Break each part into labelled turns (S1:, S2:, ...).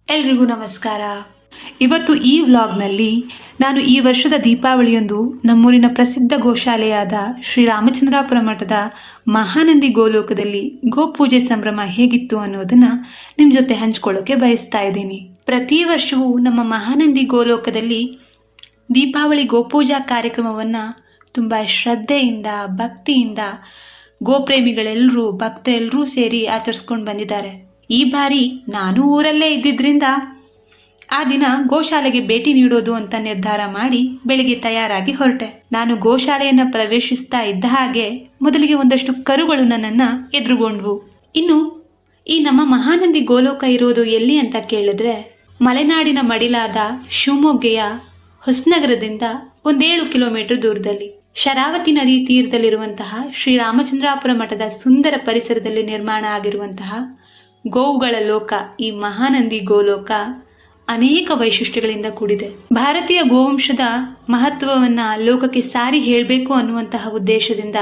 S1: ಎಲ್ರಿಗೂ ನಮಸ್ಕಾರ. ಇವತ್ತು ಈ ವ್ಲಾಗ್ನಲ್ಲಿ ನಾನು ಈ ವರ್ಷದ ದೀಪಾವಳಿಯಂದು ನಮ್ಮೂರಿನ ಪ್ರಸಿದ್ಧ ಗೋಶಾಲೆಯಾದ ಶ್ರೀ ರಾಮಚಂದ್ರಾಪುರ ಮಠದ ಮಹಾನಂದಿ ಗೋಲೋಕದಲ್ಲಿ ಗೋಪೂಜೆ ಸಂಭ್ರಮ ಹೇಗಿತ್ತು ಅನ್ನೋದನ್ನು ನಿಮ್ಮ ಜೊತೆ ಹಂಚ್ಕೊಳ್ಳೋಕೆ ಬಯಸ್ತಾ ಇದ್ದೀನಿ. ಪ್ರತಿ ವರ್ಷವೂ ನಮ್ಮ ಮಹಾನಂದಿ ಗೋಲೋಕದಲ್ಲಿ ದೀಪಾವಳಿ ಗೋಪೂಜಾ ಕಾರ್ಯಕ್ರಮವನ್ನು ತುಂಬ ಶ್ರದ್ಧೆಯಿಂದ ಭಕ್ತಿಯಿಂದ ಗೋಪ್ರೇಮಿಗಳೆಲ್ಲರೂ ಭಕ್ತರೆಲ್ಲರೂ ಸೇರಿ ಆಚರಿಸ್ಕೊಂಡು ಬಂದಿದ್ದಾರೆ. ಈ ಬಾರಿ ನಾನು ಊರಲ್ಲೇ ಇದ್ದಿದ್ದರಿಂದ ಆ ದಿನ ಗೋಶಾಲೆಗೆ ಭೇಟಿ ನೀಡೋದು ಅಂತ ನಿರ್ಧಾರ ಮಾಡಿ ಬೆಳಿಗ್ಗೆ ತಯಾರಾಗಿ ಹೊರಟೆ. ನಾನು ಗೋಶಾಲೆಯನ್ನು ಪ್ರವೇಶಿಸ್ತಾ ಇದ್ದ ಹಾಗೆ ಮೊದಲಿಗೆ ಒಂದಷ್ಟು ಕರುಗಳು ನನ್ನನ್ನು ಎದುರುಗೊಂಡ್ವು. ಇನ್ನು ಈ ನಮ್ಮ ಮಹಾನಂದಿ ಗೋಲೋಕ ಇರೋದು ಎಲ್ಲಿ ಅಂತ ಕೇಳಿದ್ರೆ, ಮಲೆನಾಡಿನ ಮಡಿಲಾದ ಶಿವಮೊಗ್ಗೆಯ ಹೊಸನಗರದಿಂದ 7 ಕಿಲೋಮೀಟರ್ ದೂರದಲ್ಲಿ ಶರಾವತಿ ನದಿ ತೀರದಲ್ಲಿರುವಂತಹ ಶ್ರೀ ರಾಮಚಂದ್ರಾಪುರ ಮಠದ ಸುಂದರ ಪರಿಸರದಲ್ಲಿ ನಿರ್ಮಾಣ ಆಗಿರುವಂತಹ ಗೋವುಗಳ ಲೋಕ ಈ ಮಹಾನಂದಿ ಗೋಲೋಕ ಅನೇಕ ವೈಶಿಷ್ಟ್ಯಗಳಿಂದ ಕೂಡಿದೆ. ಭಾರತೀಯ ಗೋವಂಶದ ಮಹತ್ವವನ್ನು ಲೋಕಕ್ಕೆ ಸಾರಿ ಹೇಳಬೇಕು ಅನ್ನುವಂತಹ ಉದ್ದೇಶದಿಂದ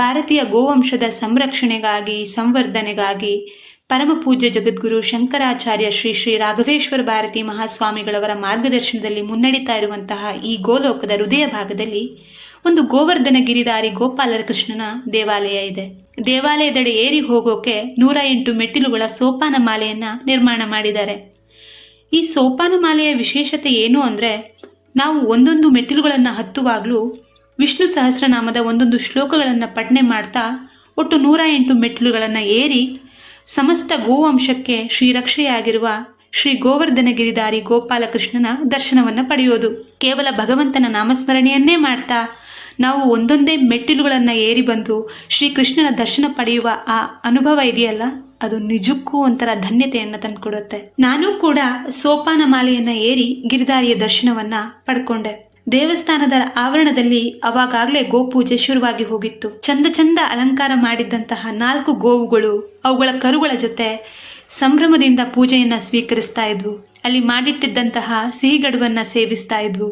S1: ಭಾರತೀಯ ಗೋವಂಶದ ಸಂರಕ್ಷಣೆಗಾಗಿ ಸಂವರ್ಧನೆಗಾಗಿ ಪರಮ ಪೂಜ್ಯ ಜಗದ್ಗುರು ಶಂಕರಾಚಾರ್ಯ ಶ್ರೀ ಶ್ರೀ ರಾಘವೇಶ್ವರ ಭಾರತಿ ಮಹಾಸ್ವಾಮಿಗಳವರ ಮಾರ್ಗದರ್ಶನದಲ್ಲಿ ಮುನ್ನಡೀತಾ ಇರುವಂತಹ ಈ ಗೋಲೋಕದ ಹೃದಯ ಭಾಗದಲ್ಲಿ ಒಂದು ಗೋವರ್ಧನ ಗಿರಿಧಾರಿ ಗೋಪಾಲಕೃಷ್ಣನ ದೇವಾಲಯ ಇದೆ. ದೇವಾಲಯದೆಡೆ ಏರಿ ಹೋಗೋಕೆ 108 ಮೆಟ್ಟಿಲುಗಳ ಸೋಪಾನ ಮಾಲೆಯನ್ನು ನಿರ್ಮಾಣ ಮಾಡಿದ್ದಾರೆ. ಈ ಸೋಪಾನ ಮಾಲೆಯ ವಿಶೇಷತೆ ಏನು ಅಂದರೆ, ನಾವು ಒಂದೊಂದು ಮೆಟ್ಟಿಲುಗಳನ್ನು ಹತ್ತುವಾಗಲೂ ವಿಷ್ಣು ಸಹಸ್ರನಾಮದ ಒಂದೊಂದು ಶ್ಲೋಕಗಳನ್ನು ಪಠನೆ ಮಾಡ್ತಾ ಒಟ್ಟು 108 ಮೆಟ್ಟಿಲುಗಳನ್ನು ಏರಿ ಸಮಸ್ತ ಗೋವಂಶಕ್ಕೆ ಶ್ರೀರಕ್ಷೆಯಾಗಿರುವ ಶ್ರೀ ಗೋವರ್ಧನ ಗಿರಿಧಾರಿ ಗೋಪಾಲಕೃಷ್ಣನ ದರ್ಶನವನ್ನು ಪಡೆಯೋದು. ಕೇವಲ ಭಗವಂತನ ನಾಮಸ್ಮರಣೆಯನ್ನೇ ಮಾಡ್ತಾ ನಾವು ಒಂದೊಂದೇ ಮೆಟ್ಟಿಲುಗಳನ್ನು ಏರಿ ಬಂದು ಶ್ರೀಕೃಷ್ಣನ ದರ್ಶನ ಪಡೆಯುವ ಆ ಅನುಭವ ಇದೆಯಲ್ಲ, ಅದು ನಿಜಕ್ಕೂ ಒಂಥರ ಧನ್ಯತೆಯನ್ನು ತಂದುಕೊಡುತ್ತೆ. ನಾನು ಕೂಡ ಸೋಪಾನ ಮಾಲೆಯನ್ನು ಏರಿ ಗಿರಿಧಾರಿಯ ದರ್ಶನವನ್ನು ಪಡ್ಕೊಂಡೆ. ದೇವಸ್ಥಾನದ ಆವರಣದಲ್ಲಿ ಅವಾಗಲೇ ಗೋಪೂಜೆ ಶುರುವಾಗಿ ಹೋಗಿತ್ತು. ಚಂದ ಅಲಂಕಾರ ಮಾಡಿದ್ದಂತಹ 4 ಗೋವುಗಳು ಅವುಗಳ ಕರುಗಳ ಜೊತೆ ಸಂಭ್ರಮದಿಂದ ಪೂಜೆಯನ್ನು ಸ್ವೀಕರಿಸ್ತಾ ಇದ್ವು. ಅಲ್ಲಿ ಮಾಡಿಟ್ಟಿದ್ದಂತಹ ಸಿಹಿಗಡುವನ್ನು ಸೇವಿಸ್ತಾ ಇದ್ವು.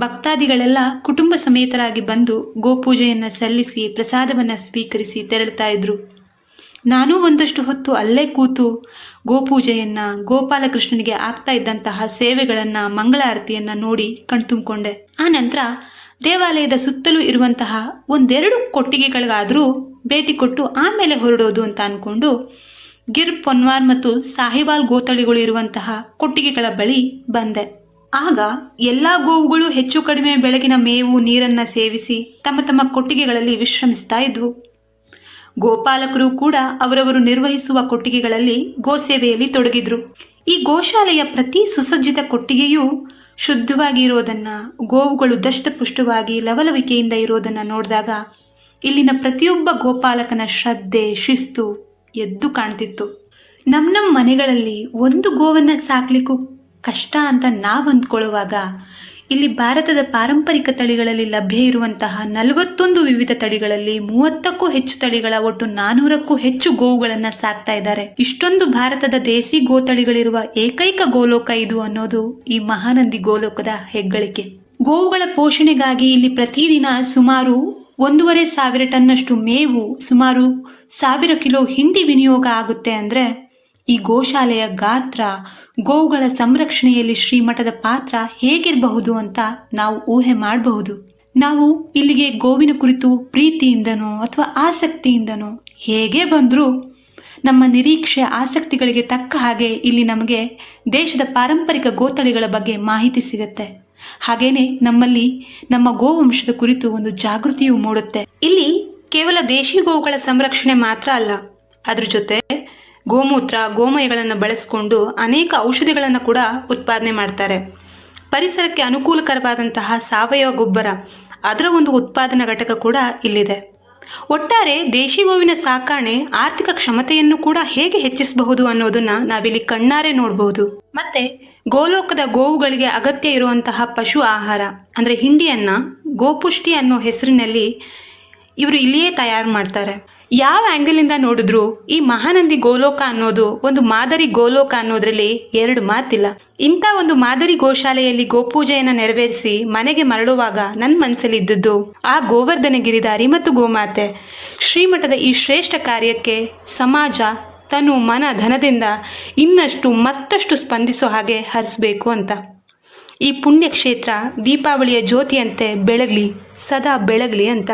S1: ಭಕ್ತಾದಿಗಳೆಲ್ಲ ಕುಟುಂಬ ಸಮೇತರಾಗಿ ಬಂದು ಗೋಪೂಜೆಯನ್ನು ಸಲ್ಲಿಸಿ ಪ್ರಸಾದವನ್ನು ಸ್ವೀಕರಿಸಿ ತೆರಳುತ್ತಾ ಇದ್ರು. ನಾನು ಒಂದಷ್ಟು ಹೊತ್ತು ಅಲ್ಲೇ ಕೂತು ಗೋಪೂಜೆಯನ್ನು, ಗೋಪಾಲಕೃಷ್ಣನಿಗೆ ಆಗ್ತಾ ಇದ್ದಂತಹ ಸೇವೆಗಳನ್ನು, ಮಂಗಳಾರತಿಯನ್ನು ನೋಡಿ ಕಣ್ತುಂಬಿಕೊಂಡೆ. ಆ ನಂತರ ದೇವಾಲಯದ ಸುತ್ತಲೂ ಇರುವಂತಹ 1-2 ಕೊಟ್ಟಿಗೆಗಳಿಗಾದರೂ ಭೇಟಿ ಕೊಟ್ಟು ಆಮೇಲೆ ಹೊರಡೋದು ಅಂತ ಅಂದ್ಕೊಂಡು ಗಿರ್, ಪೊನ್ವಾರ್ ಮತ್ತು ಸಾಹಿವಾಲ್ ಗೋತಳಿಗಳು ಇರುವಂತಹ ಕೊಟ್ಟಿಗೆಗಳ ಬಳಿ ಬಂದೆ. ಆಗ ಎಲ್ಲ ಗೋವುಗಳು ಹೆಚ್ಚು ಕಡಿಮೆ ಬೆಳಗಿನ ಮೇವು ನೀರನ್ನು ಸೇವಿಸಿ ತಮ್ಮ ತಮ್ಮ ಕೊಟ್ಟಿಗೆಗಳಲ್ಲಿ ವಿಶ್ರಮಿಸ್ತಾ ಇದ್ವು. ಗೋಪಾಲಕರು ಕೂಡ ಅವರವರು ನಿರ್ವಹಿಸುವ ಕೊಟ್ಟಿಗೆಗಳಲ್ಲಿ ಗೋಸೇವೆಯಲ್ಲಿ ತೊಡಗಿದ್ರು. ಈ ಗೋಶಾಲೆಯ ಪ್ರತಿ ಸುಸಜ್ಜಿತ ಕೊಟ್ಟಿಗೆಯೂ ಶುದ್ಧವಾಗಿ ಇರೋದನ್ನು, ಗೋವುಗಳು ದಷ್ಟಪುಷ್ಟವಾಗಿ ಲವಲವಿಕೆಯಿಂದ ಇರೋದನ್ನು ನೋಡಿದಾಗ ಇಲ್ಲಿನ ಪ್ರತಿಯೊಬ್ಬ ಗೋಪಾಲಕನ ಶ್ರದ್ಧೆ, ಶಿಸ್ತು ಎದ್ದು ಕಾಣ್ತಿತ್ತು. ನಮ್ಮ ಮನೆಗಳಲ್ಲಿ ಒಂದು ಗೋವನ್ನು ಸಾಕ್ಲಿಕ್ಕೂ ಕಷ್ಟ ಅಂತ ನಾವು ಅಂದ್ಕೊಳ್ಳುವಾಗ ಇಲ್ಲಿ ಭಾರತದ ಪಾರಂಪರಿಕ ತಳಿಗಳಲ್ಲಿ ಲಭ್ಯ ಇರುವಂತಹ 41 ವಿವಿಧ ತಳಿಗಳಲ್ಲಿ 30ಕ್ಕೂ ಹೆಚ್ಚು ತಳಿಗಳ ಒಟ್ಟು 400ಕ್ಕೂ ಹೆಚ್ಚು ಗೋವುಗಳನ್ನು ಸಾಕ್ತಾ ಇದ್ದಾರೆ. ಇಷ್ಟೊಂದು ಭಾರತದ ದೇಸಿ ಗೋತಳಿಗಳಿರುವ ಏಕೈಕ ಗೋಲೋಕ ಇದು ಅನ್ನೋದು ಈ ಮಹಾನಂದಿ ಗೋಲೋಕದ ಹೆಗ್ಗಳಿಕೆ. ಗೋವುಗಳ ಪೋಷಣೆಗಾಗಿ ಇಲ್ಲಿ ಪ್ರತಿದಿನ ಸುಮಾರು 1,500 ಟನ್ನಷ್ಟು ಮೇವು, ಸುಮಾರು 1000 ಕಿಲೋ ಹಿಂಡಿ ವಿನಿಯೋಗ ಆಗುತ್ತೆ. ಅಂದರೆ ಈ ಗೋಶಾಲೆಯ ಗಾತ್ರ, ಗೋವುಗಳ ಸಂರಕ್ಷಣೆಯಲ್ಲಿ ಶ್ರೀಮಠದ ಪಾತ್ರ ಹೇಗಿರಬಹುದು ಅಂತ ನಾವು ಊಹೆ ಮಾಡಬಹುದು. ನಾವು ಇಲ್ಲಿಗೆ ಗೋವಿನ ಕುರಿತು ಪ್ರೀತಿಯಿಂದನೋ ಅಥವಾ ಆಸಕ್ತಿಯಿಂದನೋ ಹೇಗೆ ಬಂದರೂ ನಮ್ಮ ನಿರೀಕ್ಷೆ, ಆಸಕ್ತಿಗಳಿಗೆ ತಕ್ಕ ಹಾಗೆ ಇಲ್ಲಿ ನಮಗೆ ದೇಶದ ಪಾರಂಪರಿಕ ಗೋತಳಿಗಳ ಬಗ್ಗೆ ಮಾಹಿತಿ ಸಿಗುತ್ತೆ. ಹಾಗೇನೆ ನಮ್ಮಲ್ಲಿ ನಮ್ಮ ಗೋವಂಶದ ಕುರಿತು ಒಂದು ಜಾಗೃತಿಯೂ ಮೂಡುತ್ತೆ. ಇಲ್ಲಿ ಕೇವಲ ದೇಶಿ ಗೋವುಗಳ ಸಂರಕ್ಷಣೆ ಮಾತ್ರ ಅಲ್ಲ, ಅದ್ರ ಜೊತೆ ಗೋಮೂತ್ರ, ಗೋಮಯಗಳನ್ನು ಬಳಸಿಕೊಂಡು ಅನೇಕ ಔಷಧಿಗಳನ್ನು ಕೂಡ ಉತ್ಪಾದನೆ ಮಾಡ್ತಾರೆ. ಪರಿಸರಕ್ಕೆ ಅನುಕೂಲಕರವಾದಂತಹ ಸಾವಯವ ಗೊಬ್ಬರ, ಅದರ ಒಂದು ಉತ್ಪಾದನಾ ಘಟಕ ಕೂಡ ಇಲ್ಲಿದೆ. ಒಟ್ಟಾರೆ ದೇಶಿ ಗೋವಿನ ಸಾಕಾಣೆ ಆರ್ಥಿಕ ಕ್ಷಮತೆಯನ್ನು ಕೂಡ ಹೇಗೆ ಹೆಚ್ಚಿಸಬಹುದು ಅನ್ನೋದನ್ನ ನಾವಿಲ್ಲಿ ಕಣ್ಣಾರೆ ನೋಡಬಹುದು. ಮತ್ತೆ ಗೋಲೋಕದ ಗೋವುಗಳಿಗೆ ಅಗತ್ಯ ಇರುವಂತಹ ಪಶು ಆಹಾರ ಅಂದರೆ ಹಿಂಡಿಯನ್ನು ಗೋಪುಷ್ಟಿ ಅನ್ನೋ ಹೆಸರಿನಲ್ಲಿ ಇವರು ಇಲ್ಲಿಯೇ ತಯಾರು ಮಾಡ್ತಾರೆ. ಯಾವ ಆ್ಯಂಗಲಿಂದ ನೋಡಿದ್ರು ಈ ಮಹಾನಂದಿ ಗೋಲೋಕ ಅನ್ನೋದು ಒಂದು ಮಾದರಿ ಗೋಲೋಕ ಅನ್ನೋದ್ರಲ್ಲಿ 2 ಮಾತಿಲ್ಲ. ಇಂಥ ಒಂದು ಮಾದರಿ ಗೋಶಾಲೆಯಲ್ಲಿ ಗೋಪೂಜೆಯನ್ನು ನೆರವೇರಿಸಿ ಮನೆಗೆ ಮರಳುವಾಗ ನನ್ನ ಮನಸ್ಸಲ್ಲಿ ಇದ್ದದ್ದು ಆ ಗೋವರ್ಧನ ಗಿರಿಧಾರಿ ಮತ್ತು ಗೋಮಾತೆ. ಶ್ರೀಮಠದ ಈ ಶ್ರೇಷ್ಠ ಕಾರ್ಯಕ್ಕೆ ಸಮಾಜ ತನು ಮನ ಧನದಿಂದ ಇನ್ನಷ್ಟು ಮತ್ತಷ್ಟು ಸ್ಪಂದಿಸೋ ಹಾಗೆ ಹರಿಸಬೇಕು ಅಂತ. ಈ ಪುಣ್ಯಕ್ಷೇತ್ರ ದೀಪಾವಳಿಯ ಜ್ಯೋತಿಯಂತೆ ಬೆಳಗಲಿ, ಸದಾ ಬೆಳಗಲಿ ಅಂತ.